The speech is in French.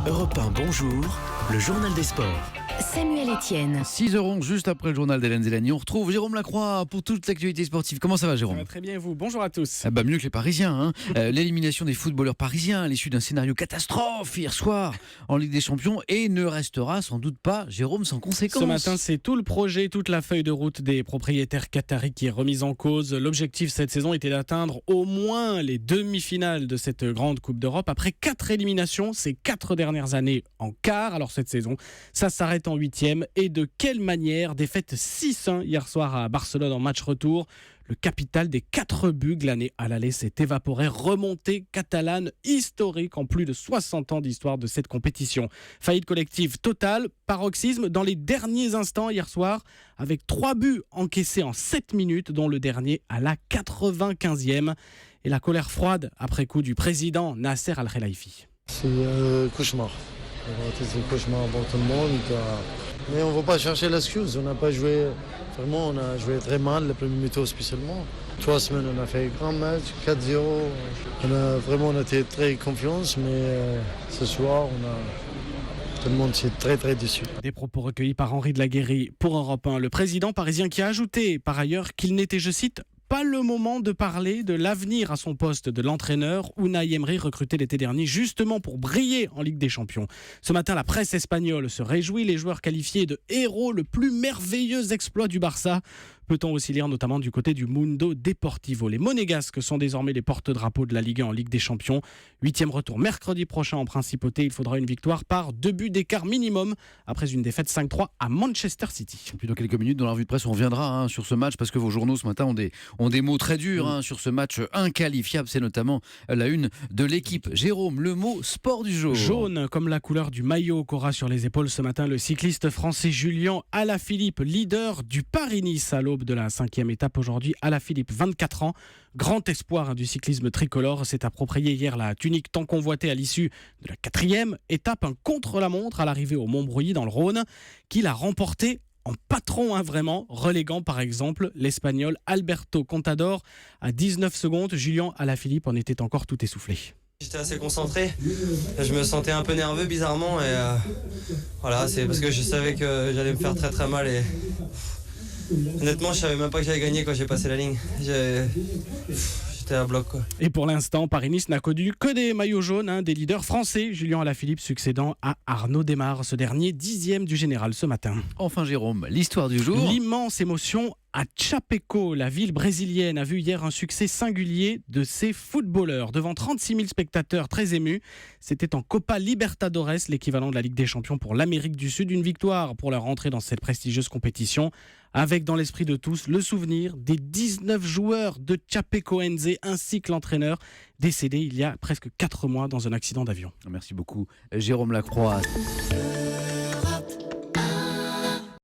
Europe 1, bonjour, le journal des sports. Samuel Etienne. 6h11, juste après le journal d'Hélène Zélani, on retrouve Jérôme Lacroix pour toute l'actualité sportive. Comment ça va, Jérôme ? Ça va très bien, vous. Bonjour à tous. Mieux que les Parisiens. L'élimination des footballeurs parisiens à l'issue d'un scénario catastrophe hier soir en Ligue des Champions et ne restera sans doute pas, Jérôme, sans conséquence. Ce matin, c'est tout le projet, toute la feuille de route des propriétaires qataris qui est remise en cause. L'objectif cette saison était d'atteindre au moins les demi-finales de cette grande Coupe d'Europe. Après 4 éliminations, ces 4 dernières années en quart. Alors cette saison, ça s'arrête en 8e. Et de quelle manière ? Défaite 6-1 hier soir à Barcelone en match retour. Le capital des 4 buts glanés à l'aller s'est évaporé. Remontée catalane historique en plus de 60 ans d'histoire de cette compétition. Faillite collective totale, paroxysme dans les derniers instants hier soir, avec 3 buts encaissés en 7 minutes, dont le dernier à la 95e. Et la colère froide après coup du président Nasser Al-Khelaifi. C'est cauchemar. C'est un cauchemar pour tout le monde. Mais on ne va pas chercher l'excuse. On n'a pas joué. Vraiment, on a joué très mal le premier mi-temps spécialement. 3 semaines, on a fait un grand match, 4-0. On était très confiants, mais ce soir, tout le monde s'est très très déçu. Des propos recueillis par Henri de la Guérie pour Europe 1. Le président parisien qui a ajouté par ailleurs qu'il n'était, je cite, pas le moment de parler de l'avenir à son poste de l'entraîneur. Unai Emery, recruté l'été dernier justement pour briller en Ligue des Champions. Ce matin, la presse espagnole se réjouit. Les joueurs qualifiés de héros, le plus merveilleux exploit du Barça. Peut-on aussi lire notamment du côté du Mundo Deportivo. Les Monégasques sont désormais les porte-drapeaux de la Ligue 1 en Ligue des Champions. 8e retour mercredi prochain en Principauté. Il faudra une victoire par 2 buts d'écart minimum après une défaite 5-3 à Manchester City. Et puis dans quelques minutes, dans la revue de presse, on reviendra sur ce match parce que vos journaux ce matin ont des mots très durs sur ce match inqualifiable. C'est notamment la une de l'équipe. Jérôme, le mot sport du jour. Jaune comme la couleur du maillot qu'aura sur les épaules ce matin le cycliste français Julien Alaphilippe, leader du Paris-Nice à l'aube de la 5e étape aujourd'hui. Alaphilippe, 24 ans, grand espoir du cyclisme tricolore, s'est approprié hier la tunique tant convoitée à l'issue de la 4e étape, un contre-la-montre à l'arrivée au Montbruyes dans le Rhône, qu'il a remporté en patron, vraiment, reléguant par exemple l'Espagnol Alberto Contador à 19 secondes. Julien Alaphilippe en était encore tout essoufflé. J'étais assez concentré, je me sentais un peu nerveux bizarrement et voilà, c'est parce que je savais que j'allais me faire très très mal et honnêtement je savais même pas que j'allais gagner quand j'ai passé la ligne. J'étais à bloc quoi. Et pour l'instant, Paris-Nice n'a connu que des maillots jaunes, des leaders français. Julien Alaphilippe succédant à Arnaud Démare, ce dernier 10e du général ce matin. Enfin Jérôme, l'histoire du jour. L'immense émotion à Chapeco, la ville brésilienne, a vu hier un succès singulier de ses footballeurs. Devant 36 000 spectateurs très émus, c'était en Copa Libertadores, l'équivalent de la Ligue des Champions pour l'Amérique du Sud. Une victoire pour leur entrée dans cette prestigieuse compétition, avec dans l'esprit de tous le souvenir des 19 joueurs de Chapecoense ainsi que l'entraîneur, décédé il y a presque 4 mois dans un accident d'avion. Merci beaucoup Jérôme Lacroix.